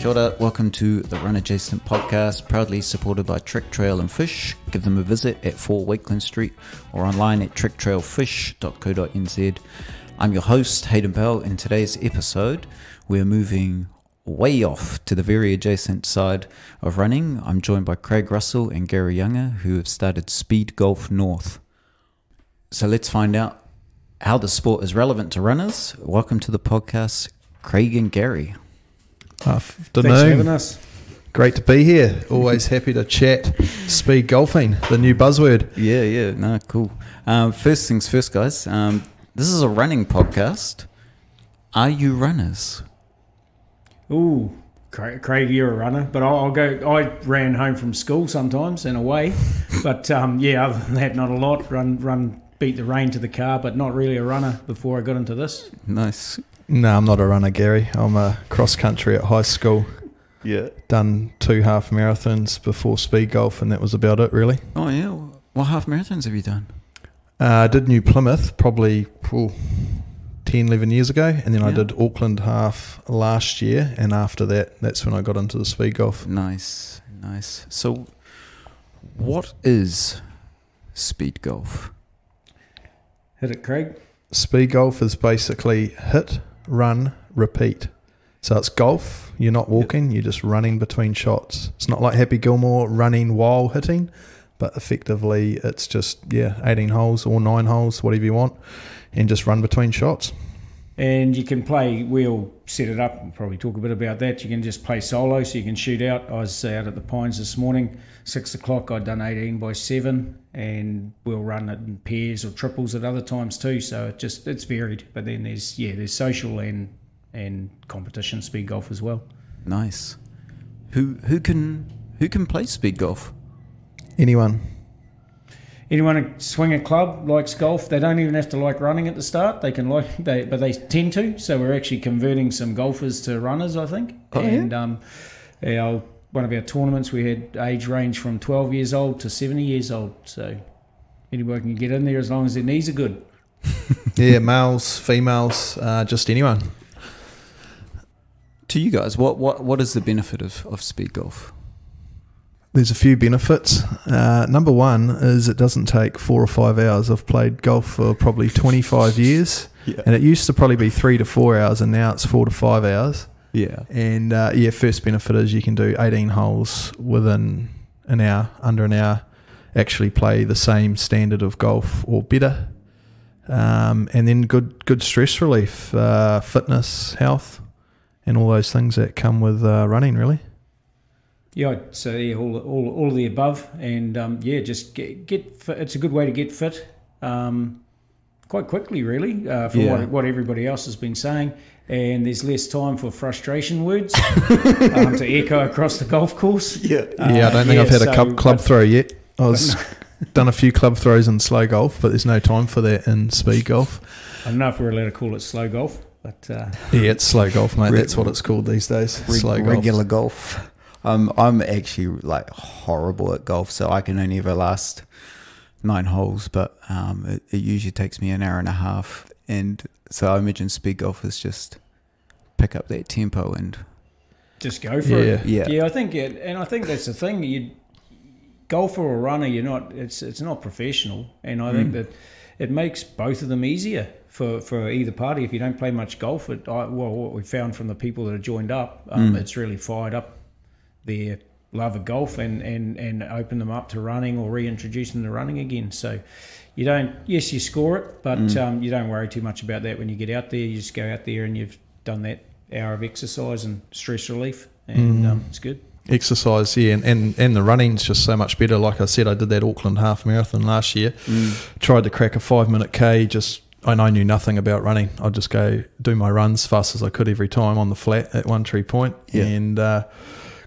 Kia ora, welcome to the Run Adjacent podcast, proudly supported by Trek Trail and Fish. Give them a visit at 4 Wakeland Street or online at trektrailfish.co.nz. I'm your host, Hayden Bell. In today's episode, we're moving way off to the very adjacent side of running. I'm joined by Craig Russell and Gary Younger, who have started SpeedGolf North. So let's find out how the sport is relevant to runners. Welcome to the podcast, Craig and Gary. Afternoon. Thanks for having us. Great to be here. Always happy to chat speed golfing, the new buzzword. Yeah, no, cool. First things first, guys. This is a running podcast. Are you runners? Ooh, Craig, you're a runner, but I'll go. I ran home from school sometimes and away, but yeah, other than that, not a lot. Run, beat the rain to the car, but not really a runner before I got into this. Nice. No, I'm not a runner, Gary. I'm a cross country at high school. Yeah. Done 2 half marathons before speed golf, and that was about it, really. Oh, yeah. What half marathons have you done? I did New Plymouth probably 10, 11 years ago, and then I did Auckland half last year, and after that, that's when I got into the speed golf. Nice. So, what is speed golf? Hit it, Craig. Speed golf is basically hit, run, repeat. So it's golf, you're not walking, you're just running between shots. It's not like Happy Gilmore running while hitting, but effectively it's just 18 holes or 9 holes, whatever you want, and just run between shots. And you can play, we'll set it up, we'll probably talk a bit about that. You can just play solo, so you can shoot out. I was out at the Pines this morning, 6 o'clock, I'd done 18 by 7, and we'll run it in pairs or triples at other times too. So it's varied. But then there's social and competition speed golf as well. Nice. Who can play speed golf? Anyone who swing a club likes golf. They don't even have to like running at the start. They can but they tend to. So we're actually converting some golfers to runners, I think. Oh, and one of our tournaments, we had age range from 12 years old to 70 years old. So anybody can get in there as long as their knees are good. Yeah, males, females, just anyone. To you guys, what is the benefit of speed golf? There's a few benefits. Number one is it doesn't take 4 or 5 hours. I've played golf for probably 25 years, and it used to probably be 3 to 4 hours, and now it's 4 to 5 hours. Yeah. And first benefit is you can do 18 holes within an hour, under an hour, actually play the same standard of golf or better. And then good stress relief, fitness, health, and all those things that come with running, really. Yeah, so all of the above, and just get fit. It's a good way to get fit quite quickly, really, for what everybody else has been saying. And there's less time for frustration words to echo across the golf course. I don't think I've had a club throw yet. Done a few club throws in slow golf, but there's no time for that in speed golf. I don't know if we're allowed to call it slow golf, but it's slow golf, mate. That's what it's called these days. Slow golf. Regular golf. I'm actually like horrible at golf, so I can only ever last 9 holes, but it usually takes me an hour and a half, and so I imagine speed golf is just pick up that tempo and just go for it. Yeah, I think that's the thing. You golfer or runner, it's not professional, and I think that it makes both of them easier for either party. If you don't play much golf, what we found from the people that have joined up, it's really fired up their love of golf and open them up to running or reintroduce them to running again. So you score it, but you don't worry too much about that when you get out there. You just go out there and you've done that hour of exercise and stress relief, and it's good. Exercise, and the running's just so much better. Like I said, I did that Auckland half marathon last year. Tried to crack a 5-minute K, and I knew nothing about running. I'd just go do my runs fast as I could every time on the flat at One Tree Point, and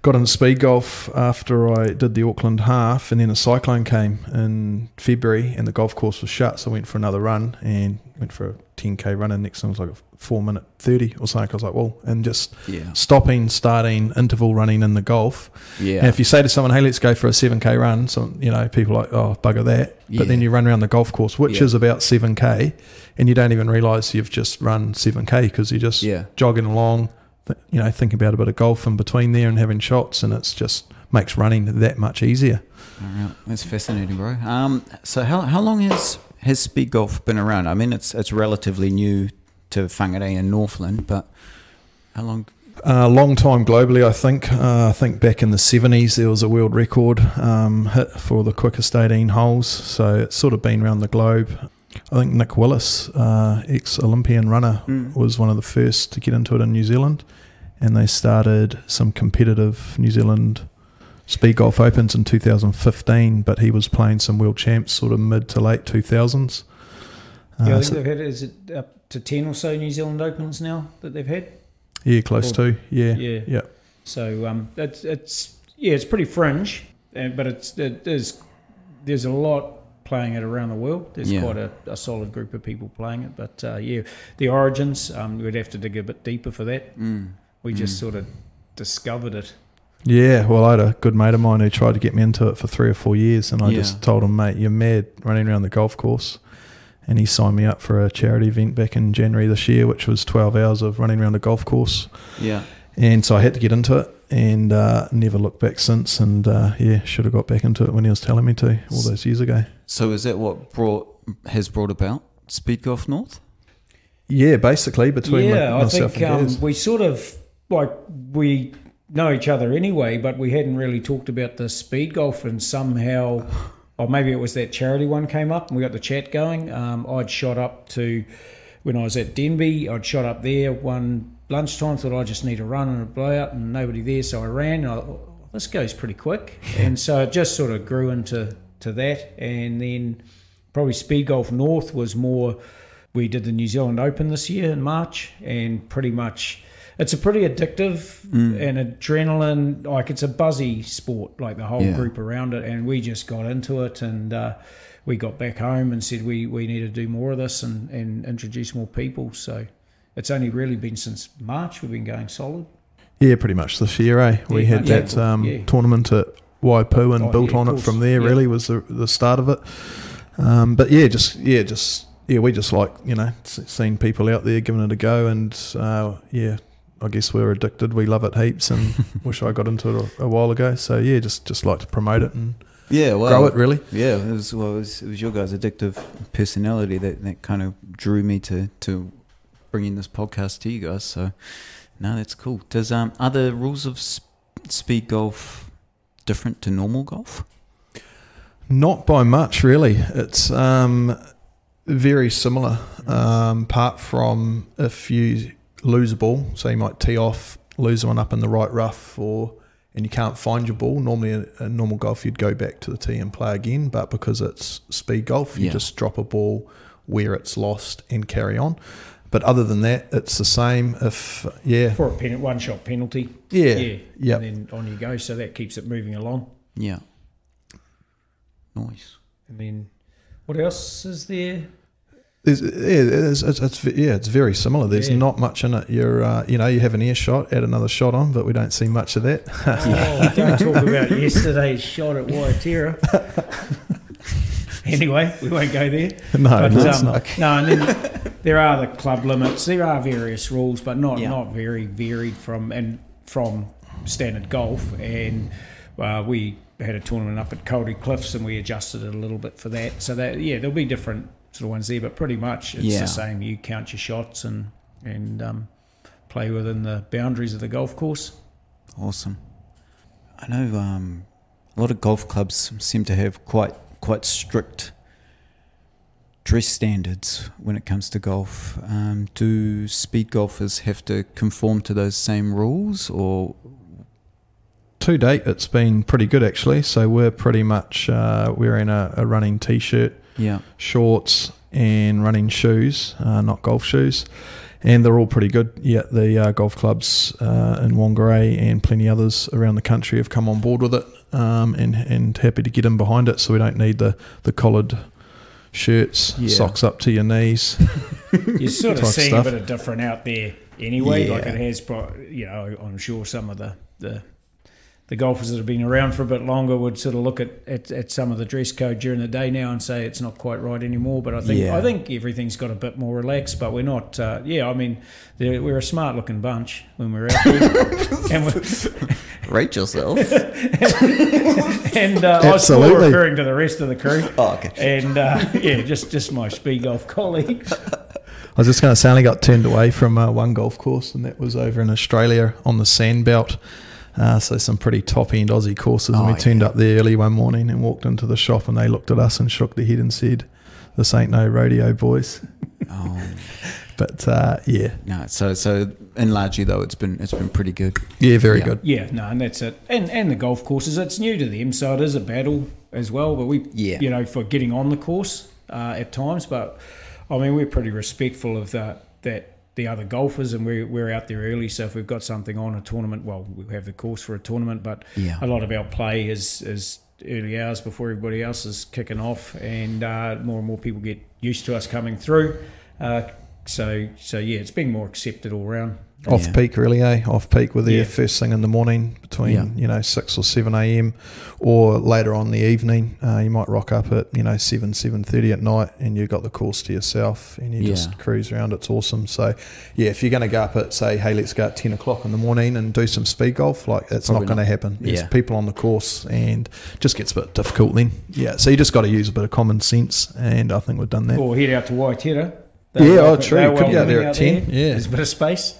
got into speed golf after I did the Auckland half, and then a cyclone came in February and the golf course was shut, so I went for another run and went for a 10k run, and next one was like a 4-minute 30 or something. I was like, well, and just stopping, starting, interval running in the golf. And if you say to someone, hey, let's go for a 7k run, so people are like, oh, bugger that. But then you run around the golf course, which is about 7k, and you don't even realise you've just run 7k because you're just jogging along, think about a bit of golf in between there and having shots, and it's just makes running that much easier. All right. That's fascinating, bro. So how long has speed golf been around? I mean, it's relatively new to Whangarei and Northland, but how long? A long time globally, I think. I think back in the 70s there was a world record hit for the quickest 18 holes, so it's sort of been around the globe. I think Nick Willis, ex-Olympian runner, was one of the first to get into it in New Zealand, and they started some competitive New Zealand Speed Golf Opens in 2015, but he was playing some world champs sort of mid to late 2000s. I think they've had, is it up to 10 or so New Zealand Opens now that they've had? Yeah, close to. Yeah. So it's pretty fringe, but there's a lot playing it around the world. There's quite a solid group of people playing it. But the origins, we'd have to dig a bit deeper for that. We just sort of discovered it. Yeah, well, I had a good mate of mine who tried to get me into it for 3 or 4 years, and I just told him, mate, you're mad running around the golf course. And he signed me up for a charity event back in January this year, which was 12 hours of running around a golf course. Yeah. And so I had to get into it, and never looked back since. And should have got back into it when he was telling me to all those years ago. So is that what has brought about SpeedGolf North? Yeah, basically between myself and Gaz. We sort of we know each other anyway, but we hadn't really talked about the speed golf, and somehow, or maybe it was that charity one came up and we got the chat going. I'd shot up to, when I was at Denby, I'd shot up there one lunchtime, thought I just need a run and a blowout, and nobody there, so I ran. I thought, this goes pretty quick. And so it just sort of grew into that. And then probably Speed Golf North was more, we did the New Zealand Open this year in March, and pretty much it's a pretty addictive and adrenaline, like it's a buzzy sport, like the whole group around it. And we just got into it, and we got back home and said we need to do more of this and introduce more people. So it's only really been since March we've been going solid. Yeah, pretty much this year, eh? We had that tournament at Waipu and built on it from there. Really was the start of it. But we just like, seeing people out there giving it a go, and I guess we're addicted. We love it heaps, and wish I got into it a while ago. So just like to promote it and grow it, really. Yeah, it was your guys' addictive personality that kind of drew me to bringing this podcast to you guys. So no, that's cool. Does are the rules of speed golf different to normal golf? Not by much, really. It's very similar, apart from if you lose a ball, so you might tee off, lose one up in the right rough, and you can't find your ball. Normally in normal golf you'd go back to the tee and play again, but because it's speed golf, you just drop a ball where it's lost and carry on. But other than that, it's the same. For a one-shot penalty, and then on you go. So that keeps it moving along. Yeah, nice. And then what else is there? It's very similar. There's not much in it. You're you have an air shot, add another shot on, but we don't see much of that. Don't talk about yesterday's shot at Waitera. Anyway, we won't go there. No, and then there are the club limits. There are various rules, but not very varied from standard golf. And we had a tournament up at Coldie Cliffs, and we adjusted it a little bit for that. So that there'll be different sort of ones there, but pretty much it's the same. You count your shots and play within the boundaries of the golf course. Awesome. I know a lot of golf clubs seem to have quite strict dress standards when it comes to golf. Do speed golfers have to conform to those same rules, or? To date, it's been pretty good actually. So we're pretty much wearing a running t-shirt, shorts, and running shoes, not golf shoes, and they're all pretty good. Yeah, the golf clubs in Whangarei and plenty others around the country have come on board with it, and happy to get in behind it. So we don't need the collared shirts, socks up to your knees. You're sort of seeing a bit of different out there anyway. Like it has, I'm sure some of the the golfers that have been around for a bit longer would sort of look at some of the dress code during the day now and say it's not quite right anymore. But I think everything's got a bit more relaxed. But we're not. I mean, we're a smart looking bunch when we're out there. And Rate yourself. and I was more referring to the rest of the crew. Oh, okay. And just my SpeedGolf colleagues. I was just going to say, I only got turned away from one golf course, and that was over in Australia on the Sandbelt. So some pretty top-end Aussie courses. And we turned up there early one morning and walked into the shop, and they looked at us and shook their head and said, "This ain't no rodeo, boys." Oh. But no. So in largely though, it's been pretty good. Yeah, very good. Yeah, no, and that's it. And the golf courses, it's new to them, so it is a battle as well. But for getting on the course at times. But I mean, we're pretty respectful of the other golfers, and we're out there early. So if we've got something on a tournament, well, we have the course for a tournament, but a lot of our play is early hours before everybody else is kicking off, and more and more people get used to us coming through. So it's been more accepted all round. Off peak, really, eh? Off peak, we're there first thing in the morning between 6 or 7 a.m. or later on in the evening. You might rock up at 7:30 at night, and you've got the course to yourself, and you just cruise around. It's awesome. So if you're going to go up at, say, hey, let's go at 10 o'clock in the morning and do some speed golf, like it's not going to happen. There's people on the course, and it just gets a bit difficult then. So you just got to use a bit of common sense, and I think we've done that. Or head out to Waitera. True. Could be out there at 10. Yeah, there's a bit of space.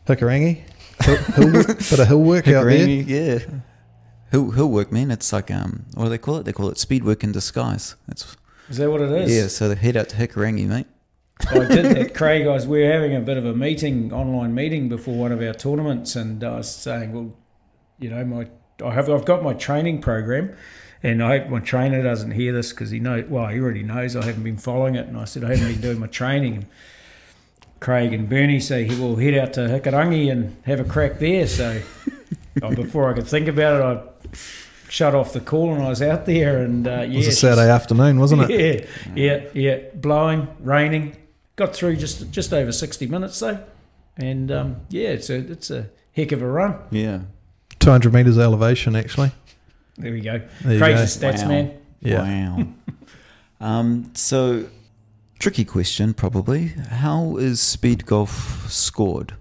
Hikarangi, bit of hill work out there. Yeah, hill work, man. It's like what do they call it? They call it speed work in disguise. Is that what it is? Yeah. So they head out to Hikarangi, mate. I did that, Craig. We were having a bit of a online meeting before one of our tournaments, and I was saying, well, I've got my training program. And I hope my trainer doesn't hear this because he already knows I haven't been following it. And I said I haven't been doing my training. And Craig and Bernie say we'll head out to Hikarangi and have a crack there. So before I could think about it, I shut off the call and I was out there. And it was a Saturday afternoon, wasn't it? Yeah. Blowing, raining. Got through just over 60 minutes though. And it's a heck of a run. Yeah. 200 metres elevation actually. There we go. Crazy stats, man. Yeah. Wow. So, tricky question probably. How is speed golf scored?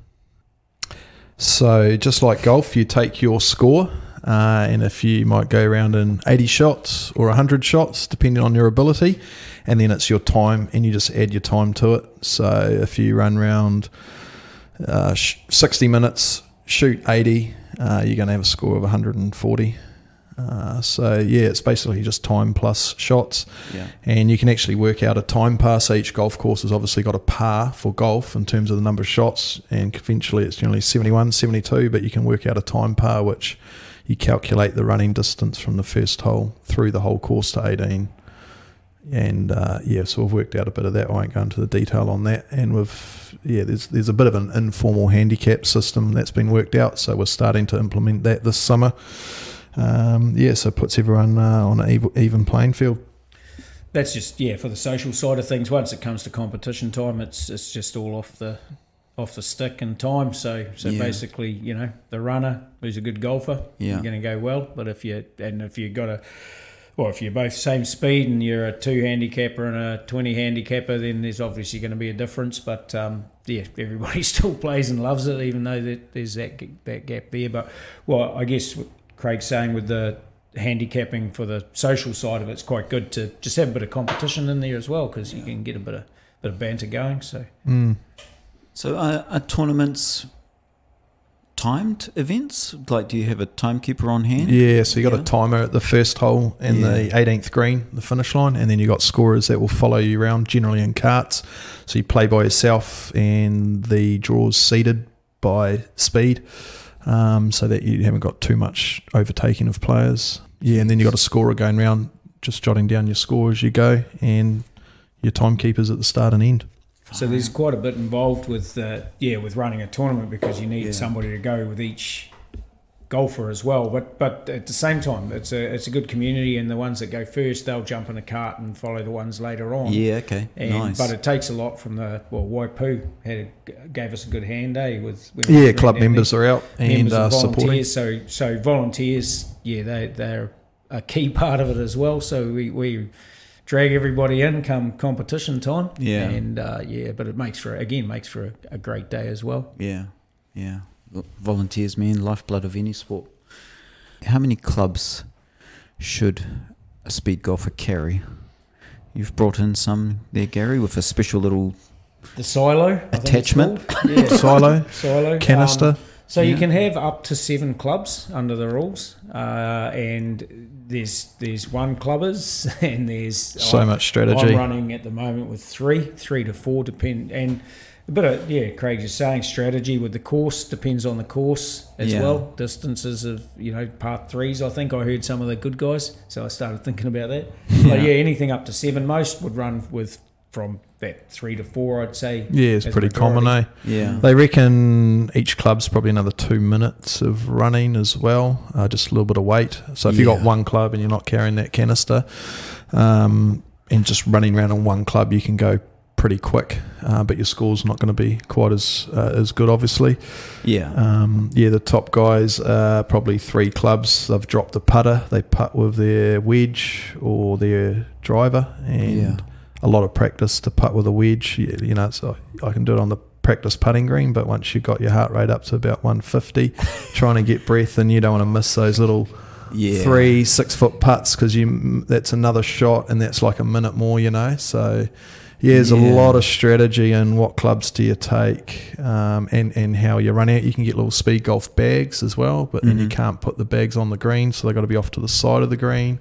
So, just like golf, you take your score, and if you might go around in 80 shots or 100 shots, depending on your ability, and then it's your time, and you just add your time to it. So, if you run around 60 minutes, shoot 80, you're going to have a score of 140. It's basically just time plus shots, and you can actually work out a time par. So each golf course has obviously got a par for golf in terms of the number of shots, and conventionally it's generally 71, 72, but you can work out a time par, which you calculate the running distance from the first hole through the whole course to 18. And so we've worked out a bit of that. I won't go into the detail on that. And there's a bit of an informal handicap system that's been worked out, so we're starting to implement that this summer. So it puts everyone on an even playing field. That's just for the social side of things. Once it comes to competition time, it's just all off the stick and time. So basically, the runner who's a good golfer, you're going to go well. But if you're both same speed and you're a 2 handicapper and a 20 handicapper, then there's obviously going to be a difference. But everybody still plays and loves it, even though there's that gap there. But I guess Craig's saying with the handicapping for the social side of it's quite good to just have a bit of competition in there as well, because you can get a bit of banter going. So, So are tournaments timed events? Like, do you have a timekeeper on hand? Yeah, so you got a timer at the first hole and the 18th green, the finish line, and then you got scorers that will follow you around, generally in carts. So you play by yourself, and the draw's seeded by speed. So that you haven't got too much overtaking of players. And then you got a scorer going around, just jotting down your score as you go, and your timekeepers at the start and end. So there's quite a bit involved with running a tournament, because you need somebody to go with each golfer as well. But at the same time, it's a good community, and the ones that go first, they'll jump in a cart and follow the ones later on. Yeah, okay, nice. But it takes a lot from Waipu gave us a good hand, with club members are out and supporting. So volunteers, they're a key part of it as well. So we drag everybody in come competition time. Yeah. And but it makes for a great day as well. Yeah. Volunteers, man, lifeblood of any sport. How many clubs should a speed golfer carry? You've brought in some there, Gary, with a special little the silo attachment. Silo, canister. So you can have up to 7 clubs under the rules, and there's one clubbers, and there's so much strategy. I'm running at the moment with 3 to 4, depend, and a bit of Craig is saying strategy with the course depends on the course as well. Distances of part 3s. I think I heard some of the good guys, so I started thinking about that. But anything up to 7, most would run with from that 3 to 4, I'd say. Yeah, it's pretty common, eh? Yeah. They reckon each club's probably another 2 minutes of running as well, just a little bit of weight. So if you've got one club and you're not carrying that canister, and just running around on one club, you can go pretty quick, but your score's not going to be quite as good, obviously. The top guys are probably 3 clubs. They've dropped the putter. They putt with their wedge or their driver, and a lot of practice to putt with a wedge. So I can do it on the practice putting green, but once you've got your heart rate up to about 150, trying to get breath, and you don't want to miss those little 3-6 foot putts, because that's another shot, and that's like a minute more, so there's a lot of strategy in what clubs do you take, and how you run out. You can get little speed golf bags as well, but then you can't put the bags on the green, so they've got to be off to the side of the green.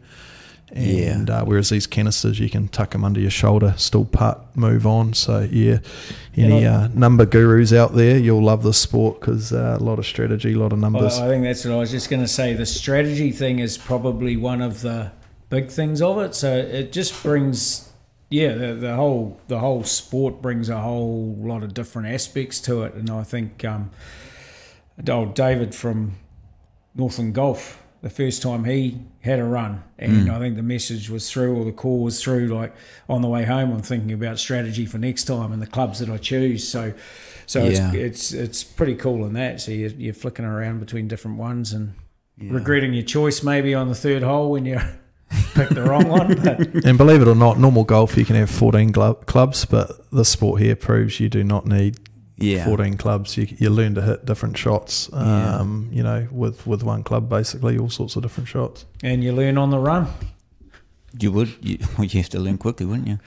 And whereas these canisters, you can tuck them under your shoulder, still putt, move on. So any number gurus out there, you'll love this sport, because a lot of strategy, a lot of numbers. I think that's what I was just going to say. The strategy thing is probably one of the big things of it. So it just brings, the whole sport brings a whole lot of different aspects to it. And I think old David from Northern Golf, the first time he had a run, and I think the message was through, or the call was through, like on the way home, I'm thinking about strategy for next time and the clubs that I choose. So it's pretty cool in that. So you're flicking around between different ones and regretting your choice maybe on the 3rd hole when you pick the wrong one. But. And believe it or not, normal golf you can have 14 clubs, but this sport here proves you do not need 14 clubs. You learn to hit different shots, with one club, basically, all sorts of different shots. And you learn on the run. You would. You have to learn quickly, wouldn't you?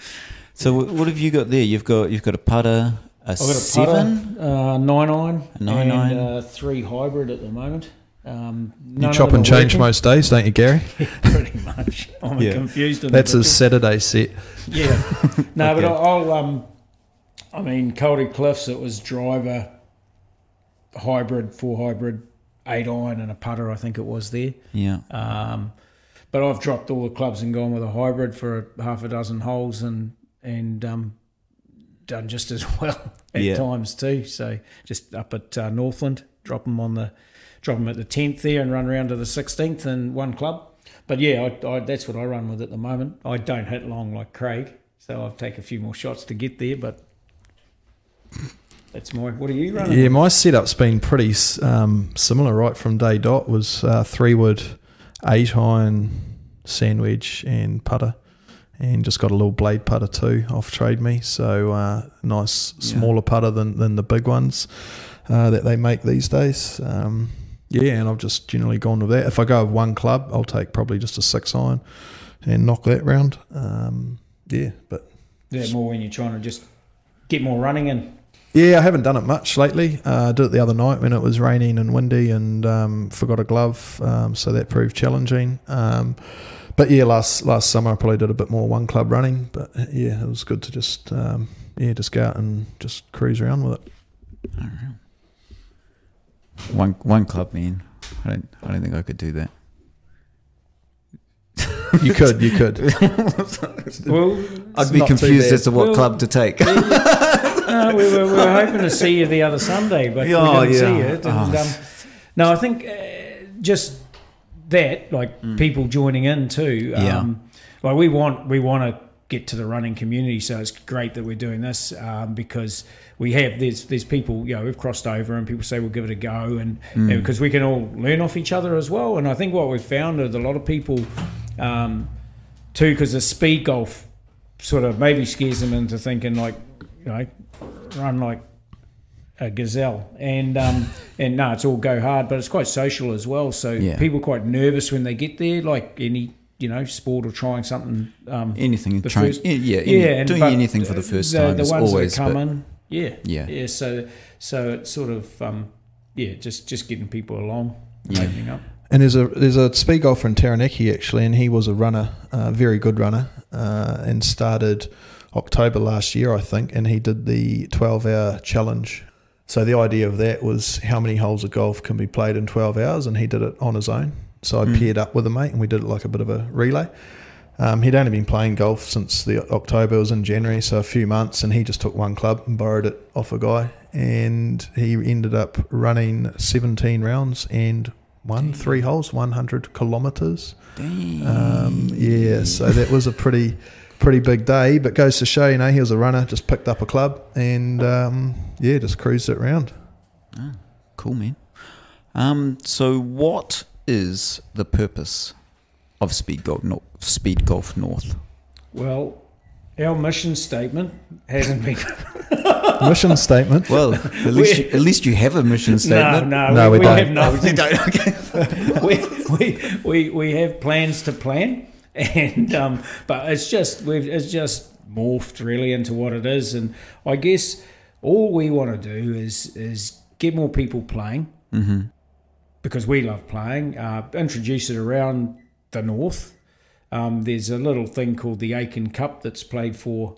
So what have you got there? You've got a putter, a 7, 9-iron, a 9-iron, and 3 hybrid at the moment. You chop and change most days, don't you, Gary? Pretty much. I'm confused. That's his Saturday set. Yeah. No, okay. But I'll Cody Cliffs, it was driver, hybrid, 4 hybrid, 8-iron, and a putter, I think it was there. Yeah. But I've dropped all the clubs and gone with a hybrid for half a dozen holes, and done just as well at times too. So just up at Northland, drop them at the 10th there, and run around to the 16th in one club. But I that's what I run with at the moment. I don't hit long like Craig, so I'll take a few more shots to get there, but. That's what are you running? Yeah, my setup's been pretty similar right from day dot. Was 3-wood, 8-iron, sandwich, and putter, and just got a little blade putter too off Trade Me. So nice smaller putter than the big ones that they make these days. And I've just generally gone with that. If I go with one club, I'll take probably just a 6-iron and knock that round. More when you're trying to just get more running in. Yeah, I haven't done it much lately. I did it the other night when it was raining and windy, and forgot a glove, so that proved challenging. But last summer I probably did a bit more one club running. But it was good to just go out and just cruise around with it. All right. One club, man. I don't think I could do that. You could. Well, I'd be confused as to what club to take. We were hoping to see you the other Sunday, but we didn't see it. And, no, I think just that, like people joining in too. Like we want to get to the running community, so it's great that we're doing this because there's people, we've crossed over and people say we'll give it a go, and because we can all learn off each other as well. And I think what we've found is a lot of people too, because the speed golf sort of maybe scares them into thinking like, run like a gazelle, and no, it's all go hard, but it's quite social as well. So people are quite nervous when they get there, like any sport or trying something. Anything, doing anything for the first time. The ones always, that come in, So it's sort of just getting people along, opening up. And there's a speed golfer in Taranaki actually, and he was a runner, a very good runner, and started October last year, I think, and he did the 12-hour challenge. So the idea of that was how many holes of golf can be played in 12 hours, and he did it on his own. So I paired up with a mate, and we did it like a bit of a relay. He'd only been playing golf since the October, it was in January, so a few months, and he just took one club and borrowed it off a guy, and he ended up running 17 rounds and won 3 holes, 100 kilometres. So that was a pretty big day, but goes to show, he was a runner, just picked up a club and just cruised it around. Oh, cool, man. So what is the purpose of SpeedGolf North? Well, our mission statement hasn't been mission statement. Well, at least you have a mission statement. No, we don't. Have nothing. We have plans to plan, and but it's just morphed really into what it is. And I guess all we want to do is get more people playing, because we love playing. Introduce it around the north. There's a little thing called the Aiken Cup that's played for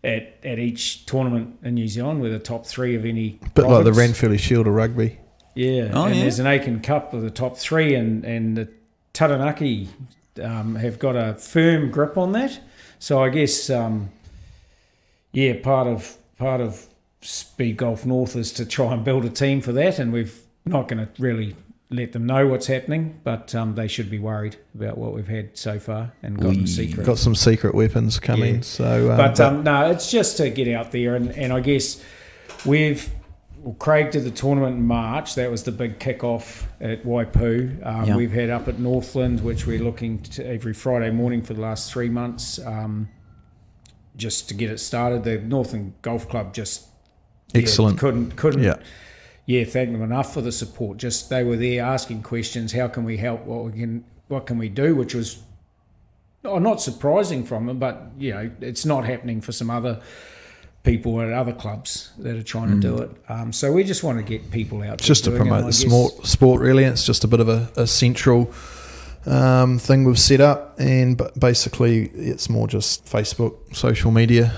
at each tournament in New Zealand, with the top 3 of any bit province. like the Ranfurly Shield of rugby. There's an Aiken Cup with the top 3, and the Taranaki have got a firm grip on that. So I guess part of Speed Golf North is to try and build a team for that, and we've not going to really let them know what's happening, but they should be worried about what we've had so far and gotten secret. Got some secret weapons coming. Yeah. So, no, it's just to get out there, and I guess Craig did the tournament in March. That was the big kick-off at Waipu. We've had up at Northland, which we're looking to every Friday morning for the last 3 months, just to get it started. The Northland Golf Club just excellent. Couldn't thank them enough for the support. Just they were there asking questions. How can we help? What can we do? Which was not surprising from them, but it's not happening for some other people at other clubs that are trying to do it. So we just want to get people out. Just to promote the sport, really. It's just a bit of a central thing we've set up, and basically it's more just Facebook, social media,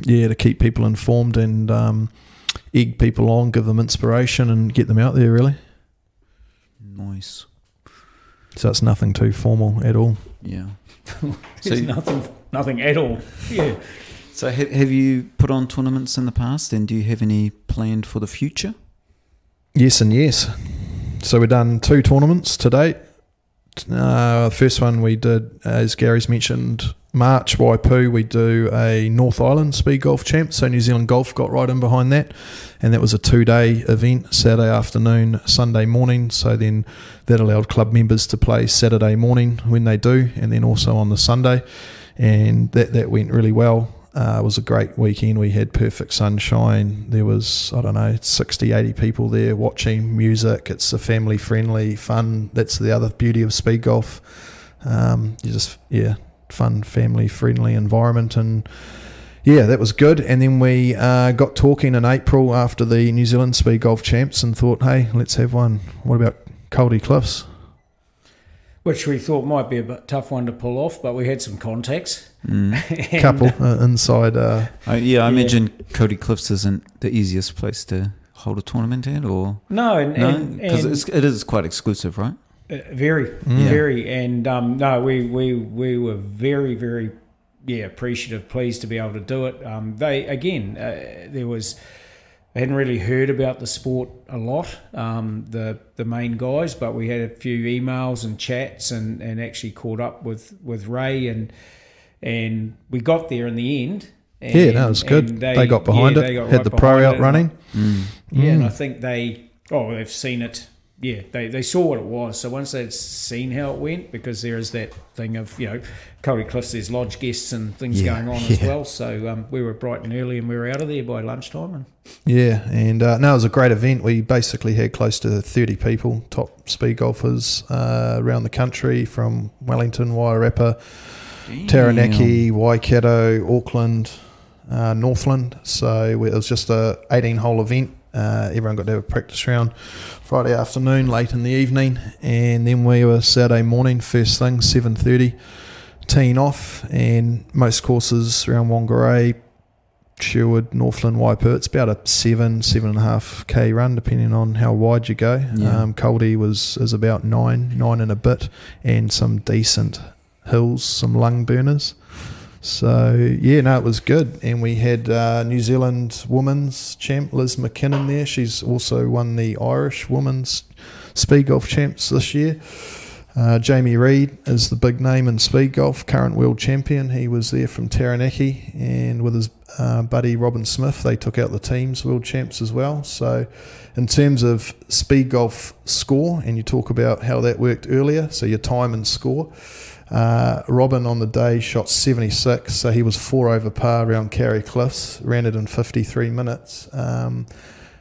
to keep people informed and egg people on, give them inspiration and get them out there, really. Nice. So it's nothing too formal at all. Yeah. There's nothing at all. Yeah. So have you put on tournaments in the past, and do you have any planned for the future? Yes and yes. So we've done 2 tournaments to date. The first one we did, as Gary's mentioned, March, Waipu, we do a North Island Speed Golf Champ. So New Zealand Golf got right in behind that. And that was a 2-day event, Saturday afternoon, Sunday morning. So then that allowed club members to play Saturday morning when they do, and then also on the Sunday. And that went really well. It was a great weekend. We had perfect sunshine. There was, 60, 80 people there watching music. It's a family-friendly, fun. That's the other beauty of speed golf. Fun, family-friendly environment. And, that was good. And then we got talking in April after the New Zealand Speed Golf Champs and thought, hey, let's have one. What about Caldy Cliffs? Which we thought might be a bit tough one to pull off, but we had some contacts. Couple inside. I imagine Cody Cliffs isn't the easiest place to hold a tournament at, or no, because it is quite exclusive, right? Very, and we were very, very appreciative, pleased to be able to do it. There was I hadn't really heard about the sport a lot, the main guys, but we had a few emails and chats and actually caught up with Ray and we got there in the end. And, yeah, no, it was good. They got behind it, had right the pro out running. And I think they've seen it. Yeah, they saw what it was. So once they'd seen how it went, because there is that thing of, Cody Cliffs, there's lodge guests and things going on as well. So we were bright and early and we were out of there by lunchtime. And it was a great event. We basically had close to 30 people, top speed golfers around the country, from Wellington, Wairarapa, Taranaki, Waikato, Auckland, Northland. So it was just a 18-hole event. Everyone got to have a practice round Friday afternoon, late in the evening, and then we were Saturday morning, first thing, 7:30, teeing off, and most courses around Whangarei, Sherwood, Northland, Waipur, it's about a 7.5k run, depending on how wide you go. Coldie is about 9 and a bit, and some decent hills, some lung burners. So, it was good. And we had New Zealand women's champ, Liz McKinnon, there. She's also won the Irish women's speed golf champs this year. Jamie Reid is the big name in speed golf, current world champion. He was there from Taranaki, and with his buddy Robin Smith, they took out the teams world champs as well. So in terms of speed golf score, and you talk about how that worked earlier, so your time and score, Robin on the day shot 76, so he was 4 over par around Carey Cliffs, ran it in 53 minutes.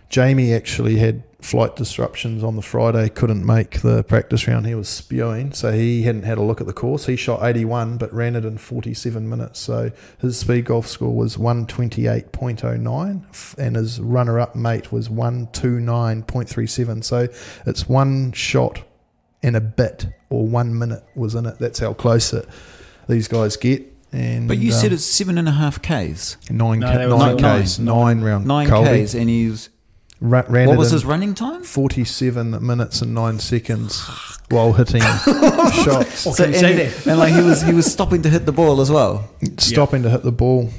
Jamie actually had flight disruptions on the Friday, couldn't make the practice round. He was spewing, so he hadn't had a look at the course. He shot 81 but ran it in 47 minutes, so his speed golf score was 128.09 and his runner-up mate was 129.37. So it's one shot and a bit, or 1 minute was in it. That's how close these guys get. And but you said it's 7.5 Ks. 9 Ks, 9 round 9 Coldie. Ks, and he was... Ran what was his running time? 47 minutes and 9 seconds while hitting shots. What can you say there? And like he was stopping to hit the ball as well. Stopping to hit the ball,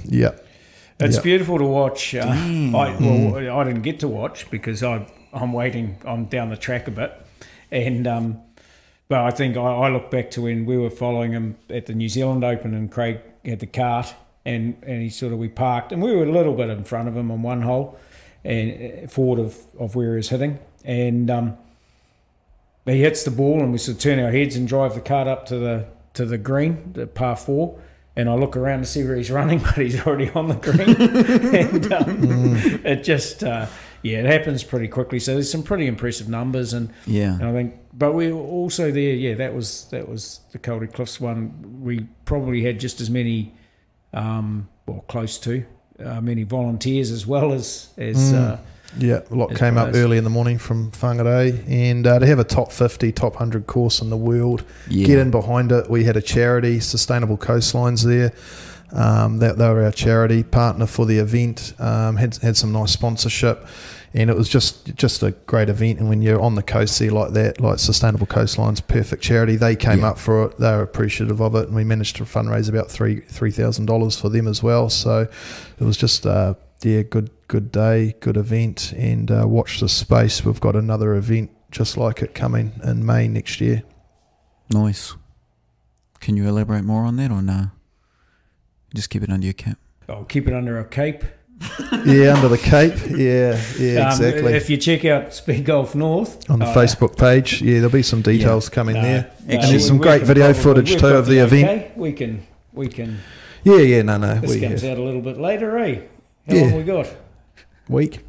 It's beautiful to watch. I didn't get to watch because I'm waiting. I'm down the track a bit, and but I think I look back to when we were following him at the New Zealand Open, and Craig had the cart, and we parked, and we were a little bit in front of him on one hole, and forward of where he was hitting, and he hits the ball, and we sort of turn our heads and drive the cart up to the green, the par 4, and I look around to see where he's running, but he's already on the green, and it just it happens pretty quickly. So there's some pretty impressive numbers, and I think, but we also there, that was the Cody Cliffs one. We probably had just as many, close to. Many volunteers as well as a lot came up early in the morning from Whangarei, and to have a top 50, top 100 course in the world, get in behind it. We had a charity, Sustainable Coastlines, there. They were our charity partner for the event. Had some nice sponsorship, and it was just a great event. And when you're on the coast there like that, like Sustainable Coastlines, perfect charity, they came up for it. They were appreciative of it, and we managed to fundraise about $3,000 for them as well. So it was just good day, good event, and watch this space. We've got another event just like it coming in May next year. Nice. Can you elaborate more on that, or no? Just keep it under your cap. I'll keep it under a cape. Under the cape. Exactly. If you check out SpeedGolf North on the Facebook page, there'll be some details coming there. And there's some great video probably, footage too of the event. Okay. We can. No. This comes out a little bit later, eh? How long we got? Week.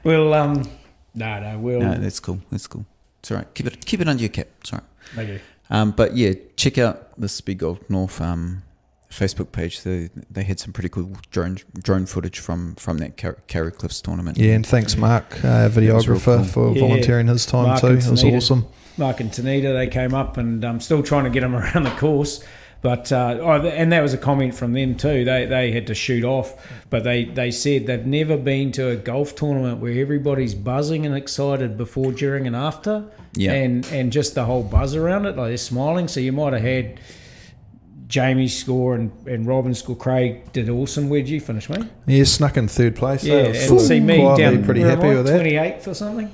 Well, we'll. No, that's cool. It's all right. Keep it under your cap. It's all right. Maybe. But check out the SpeedGolf North Facebook page. They had some pretty cool drone footage from that Carey Cliffs tournament. And thanks Mark, videographer, for volunteering his time Mark too. It was awesome. Mark and Tanita, they came up, and I'm still trying to get them around the course. But and that was a comment from them too. They had to shoot off, but they said they've never been to a golf tournament where everybody's buzzing and excited before, during, and after. And just the whole buzz around it, like they're smiling. So you might have had Jamie's score and Robin's score. Craig did awesome. Where'd you finish, mate? Yeah, snuck in third place. Yeah, and see me down pretty happy with that. 28th or something.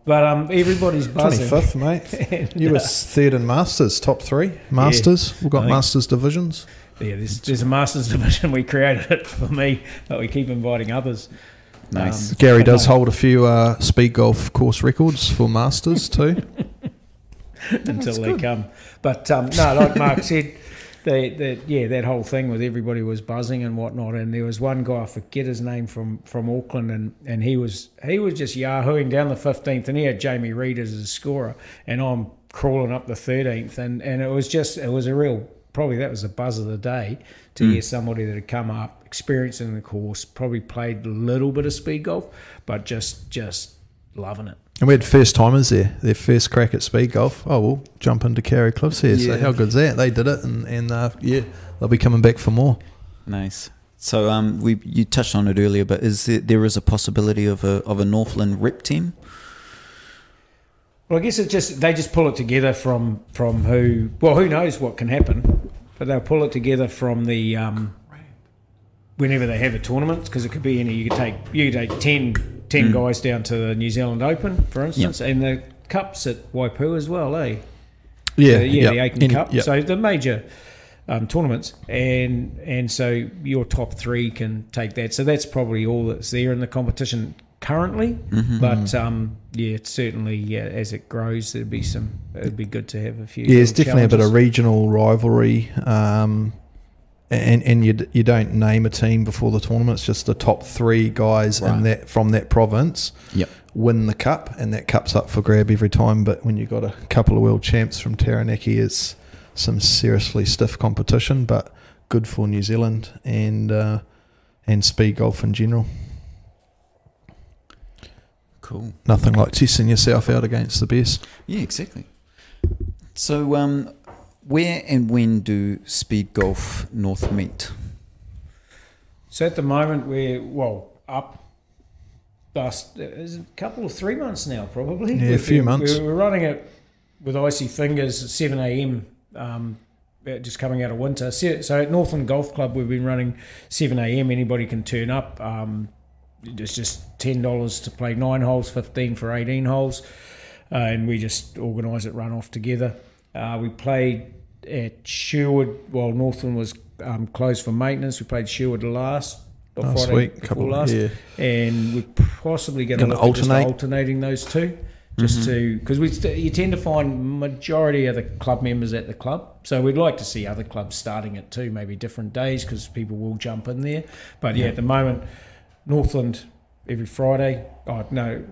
But everybody's buzzing. 25th, mate. And, you were third in Masters, top 3 Masters. We've got Masters divisions. Yeah, there's a Masters division. We created it for me, but we keep inviting others. Nice. Gary does hold a few speed golf course records for Masters too. Until they come. But no, like Mark said, that whole thing with everybody was buzzing and whatnot. And there was one guy, I forget his name, from Auckland, and he was just yahooing down the 15th, and he had Jamie Reid as his scorer, and I'm crawling up the 13th, and it was a real, probably that was the buzz of the day to hear somebody that had come up, experiencing the course, probably played a little bit of speed golf, but just loving it. And we had first timers there, their first crack at speed golf. Oh, we'll jump into Carey Cliffs here. Yeah. So how good's that? They did it, and they'll be coming back for more. Nice. So you touched on it earlier, but there is a possibility of a Northland rep team? Well, I guess they just pull it together from who knows what can happen, but they'll pull it together from the whenever they have a tournament, because it could be any. You could take 10 guys down to the New Zealand Open, for instance, and the Cup's at Waipu as well, eh? Yeah, the Aiken Cup. Yep. So the major tournaments, and so your top 3 can take that. So that's probably all that's there in the competition currently. But it's certainly as it grows, it'd be good to have a few. Yeah, it's definitely a bit of regional rivalry. And you don't name a team before the tournament. It's just the top 3 guys from that province win the cup, and that cup's up for grab every time. But when you've got a couple of world champs from Taranaki, it's some seriously stiff competition, but good for New Zealand and speed golf in general. Cool. Nothing like testing yourself out against the best. Yeah, exactly. So where and when do SpeedGolf North meet? So at the moment we're up. It's a couple of 3 months now, probably. Yeah, a few months. We're running it with icy fingers at 7 a.m. Just coming out of winter. So at Northland Golf Club we've been running 7 a.m. Anybody can turn up. It's just $10 to play 9 holes, 15 for 18 holes, and we just organise it, run off together. We played at Sherwood while Northland was closed for maintenance. We played Sherwood last Friday before last, and we're possibly going to look at alternating those two, just to, because you tend to find majority of the club members at the club. So we'd like to see other clubs starting it too, maybe different days, because people will jump in there. But at the moment, Northland every Friday. Oh no,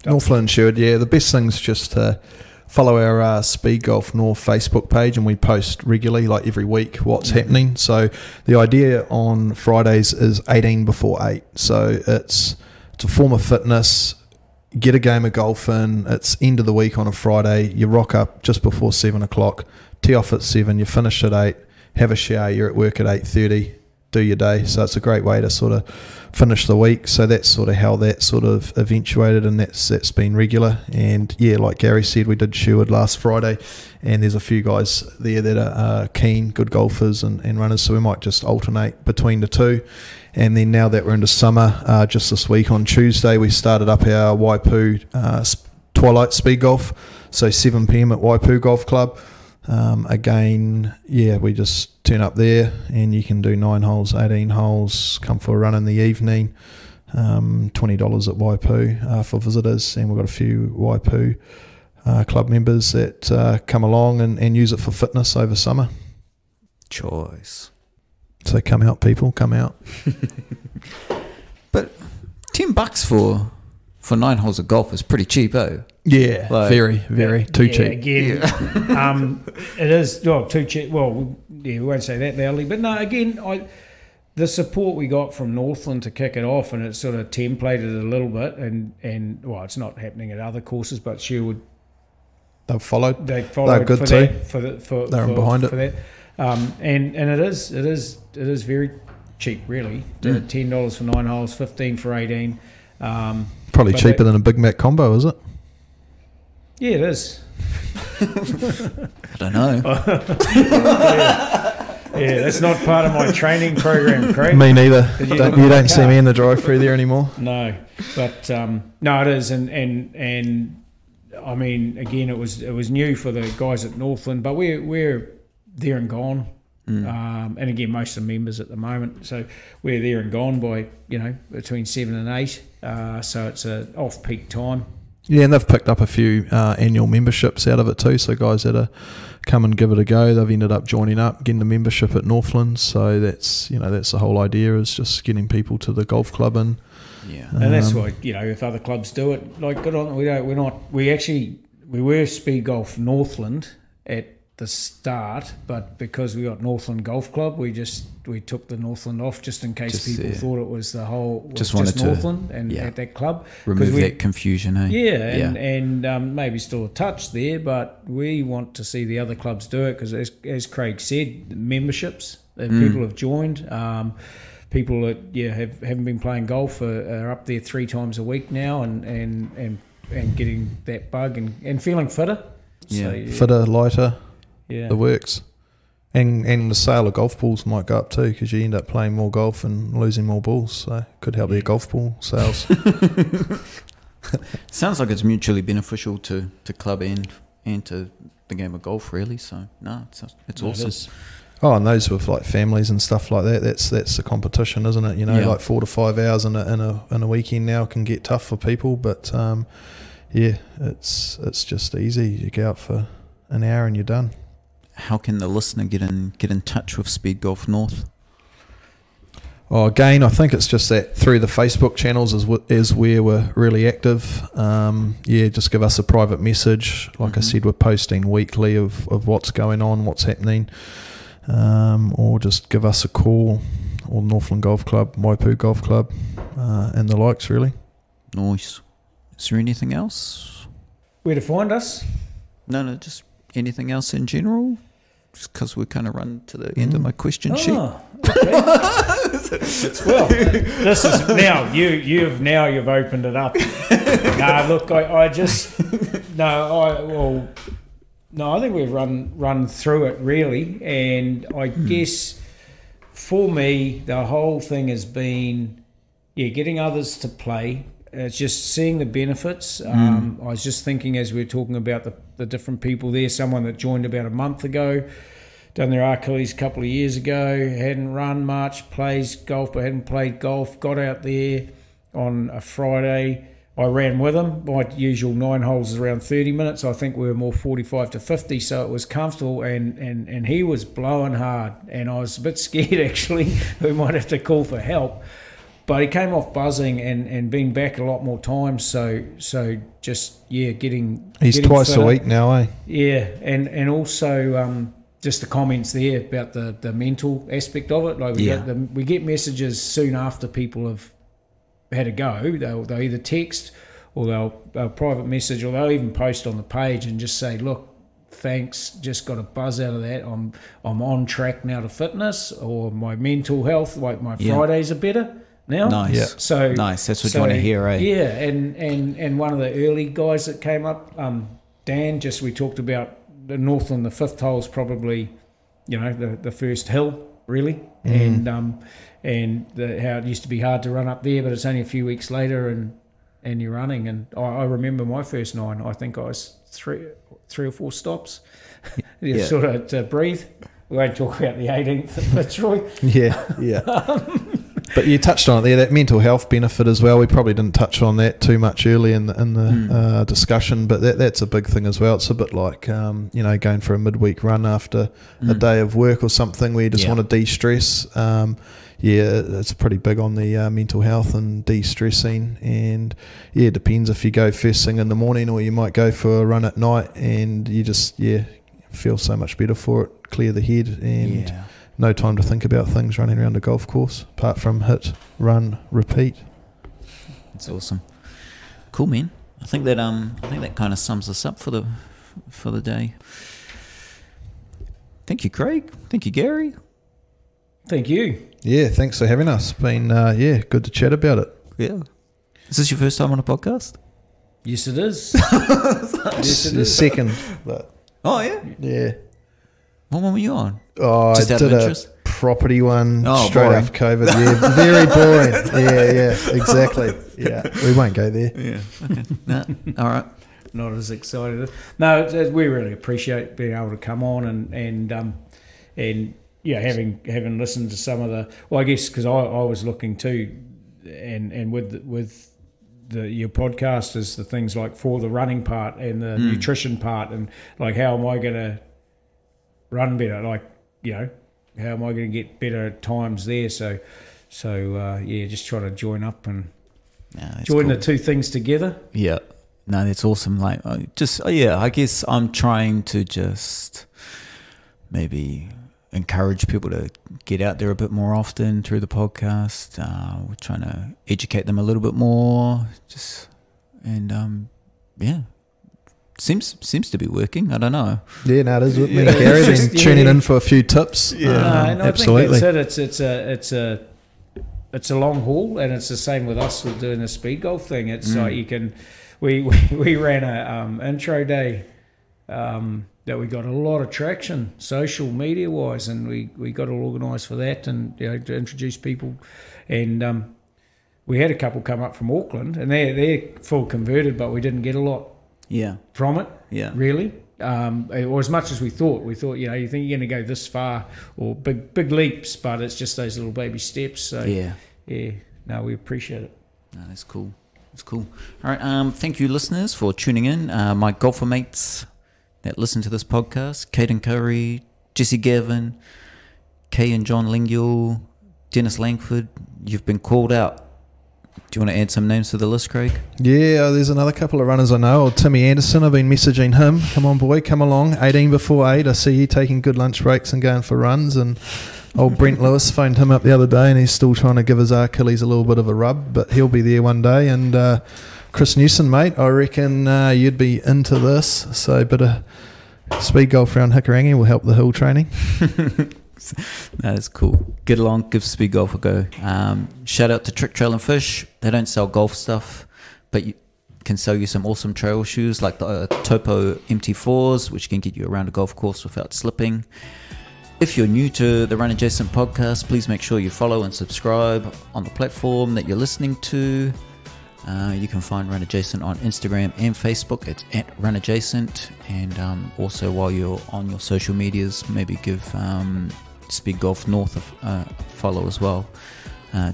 Northland Sherwood. Yeah, the best thing's just to follow our SpeedGolf North Facebook page, and we post regularly, like every week, what's happening. So the idea on Fridays is 18 before 8. So it's a form of fitness. Get a game of golf in. It's end of the week on a Friday. You rock up just before 7 o'clock, tee off at 7, you finish at 8, have a shower, you're at work at 8:30, do your day. So it's a great way to sort of finish the week. So that's sort of how that sort of eventuated, and that's been regular. And yeah, like Gary said, we did Sherwood last Friday, and there's a few guys there that are keen, good golfers and runners, so we might just alternate between the two. And then now that we're into summer, just this week on Tuesday we started up our Waipu Twilight Speed Golf, so 7 p.m. at Waipu Golf Club. Again, we just turn up there, and you can do 9 holes, 18 holes, come for a run in the evening. $20 at Waipu for visitors, and we've got a few Waipu club members that come along and use it for fitness over summer. Choice. So come out, people, come out. But $10 for 9 holes of golf is pretty cheap, eh? Yeah, like, very too cheap. Again, it is too cheap. Well, we won't say that loudly, but no. Again, the support we got from Northland to kick it off, and it sort of templated a little bit, and it's not happening at other courses, but Sherwood, they've followed. They're good too. They're behind it. For that. And it is very cheap, really. $10 for 9 holes, 15 for 18. Probably cheaper than a Big Mac combo, is it? Yeah, it is. I don't know. Yeah, that's not part of my training program, Craig. Me neither. You don't see me in the drive-through there anymore. No, but no, it is, and I mean, again, it was new for the guys at Northland, but we're there and gone. And again, most of the members at the moment, so we're there and gone by between 7 and 8. So it's a off-peak time. Yeah, and they've picked up a few annual memberships out of it too. So guys that are come and give it a go, they've ended up joining up, getting the membership at Northland. So that's the whole idea, is just getting people to the golf club and. Yeah, and that's why if other clubs do it, like good on, we were SpeedGolf Northland at the start, but because we got Northland Golf Club, we took the Northland off just in case people thought it was the whole just Northland and at that club. Remove that confusion, eh? Yeah, and maybe still a touch there, but we want to see the other clubs do it because, as Craig said, memberships, people have joined. People that haven't been playing golf are up there 3 times a week now, and getting that bug and feeling fitter. Yeah, so, fitter, lighter. Yeah, the works, and the sale of golf balls might go up too because you end up playing more golf and losing more balls. So could help their golf ball sales. Sounds like it's mutually beneficial to club and to the game of golf, really. So no, it's awesome. Oh, and those with like families and stuff like that, that's the competition, isn't it? Like 4 to 5 hours in a weekend now can get tough for people, but it's just easy. You go out for an hour and you're done. How can the listener get in touch with SpeedGolf North? Oh, again, I think it's just that through the Facebook channels is where we're really active. Just give us a private message. Like I said, we're posting weekly of what's going on, what's happening. Or just give us a call, or Northland Golf Club, Waipu Golf Club, and the likes, really. Nice. Is there anything else? Where to find us? No, just anything else in general? Just because we kind of run to the end of my question sheet. Okay. Well, this is now you've opened it up. Look, I think we've run through it really, and I guess for me the whole thing has been getting others to play. It's just seeing the benefits. I was just thinking as we were talking about the different people there, someone that joined about a month ago, done their Achilles a couple of years ago, hadn't run much, plays golf but hadn't played golf, got out there on a Friday. I ran with him. My usual 9 holes is around 30 minutes. I think we were more 45 to 50, so it was comfortable, and he was blowing hard, and I was a bit scared actually. We might have to call for help. But he came off buzzing and been back a lot more times. So just getting. He's twice fitter. A week now, eh? Yeah, and also just the comments there about the mental aspect of it. Like we get messages soon after people have had a go. They'll either text or they'll private message, or they'll even post on the page and just say, "Look, thanks, just got a buzz out of that. I'm on track now to fitness, or my mental health, like my Fridays are better." Now, nice. Yeah. So nice. That's what you want to hear, eh? Yeah, and one of the early guys that came up, Dan. We talked about the Northland. The 5th hole is probably, the first hill really, and how it used to be hard to run up there, but it's only a few weeks later, and you're running. And I remember my first 9. I think I was three or 4 stops. Sort of to breathe. We won't talk about the 18th, but Troy. Yeah. But you touched on it there, that mental health benefit as well. We probably didn't touch on that too much early in the discussion, but that's a big thing as well. It's a bit like going for a midweek run after a day of work or something where you just want to de-stress. It's pretty big on the mental health and de-stressing, and it depends if you go first thing in the morning or you might go for a run at night, and you just feel so much better for it, clear the head, and no time to think about things running around a golf course apart from hit, run, repeat. That's awesome. Cool, man. I think that kind of sums us up for the day. Thank you, Craig. Thank you, Gary. Thank you. Yeah, thanks for having us. Been good to chat about it. Yeah. Is this your first time on a podcast? Yes, it is. Yes, it is. Second. But oh yeah. Yeah. What one were you on? Oh, Just I out of did a interest? property one straight boring. after COVID. Yeah, very boring. Yeah, exactly. Yeah, we won't go there. Yeah. Okay. No. All right. Not as excited. No, we really appreciate being able to come on and yeah, having listened to some of the. Well, I guess because I was looking too, and with your podcast is the things like for the running part and the nutrition part, and like how am I going to run better? Like, you know, how am I going to get better times there? So yeah, just try to join up and join the two things together. Yeah. No, that's awesome. Like, I guess I'm trying to just maybe encourage people to get out there a bit more often through the podcast. We're trying to educate them a little bit more. Seems to be working. I don't know. Yeah, no, it is with me and Gary. Been tuning in for a few tips. Yeah, and absolutely. I think that's it. It's a long haul, and it's the same with us with doing the speed golf thing. It's like you can. We ran a intro day that we got a lot of traction social media wise, and we got all organised for that, and to introduce people, and we had a couple come up from Auckland, and they're full converted, but we didn't get a lot from it really, or as much as we thought. We thought you think you're going to go this far or big leaps, but it's just those little baby steps. So no, we appreciate it. No, that's cool. It's cool. All right. Thank you, listeners, for tuning in. My golfer mates that listen to this podcast: Caden Curry, Jesse Gavin, Kay and John Lingill, Dennis Langford. You've been called out. Do you want to add some names to the list, Craig? Yeah, there's another couple of runners I know. Old Timmy Anderson, I've been messaging him. Come on, boy, come along. 18 before 8. I see you taking good lunch breaks and going for runs. And old Brent Lewis phoned him up the other day, and he's still trying to give his Achilles a little bit of a rub, but he'll be there one day. And Chris Newson, mate, I reckon you'd be into this. So a bit of speed golf around Hikarangi will help the hill training. That's cool. Get along, give Speed Golf a go. Shout out to Trick Trail and Fish. They don't sell golf stuff, but you can sell you some awesome trail shoes like the Topo MT4s, which can get you around a golf course without slipping. If you're new to the Run Adjacent podcast, please make sure you follow and subscribe on the platform that you're listening to. You can find Run Adjacent on Instagram and Facebook. It's at Run Adjacent. And also, while you're on your social medias, maybe give SpeedGolf North a follow as well.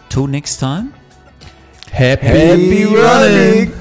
Till next time, happy running.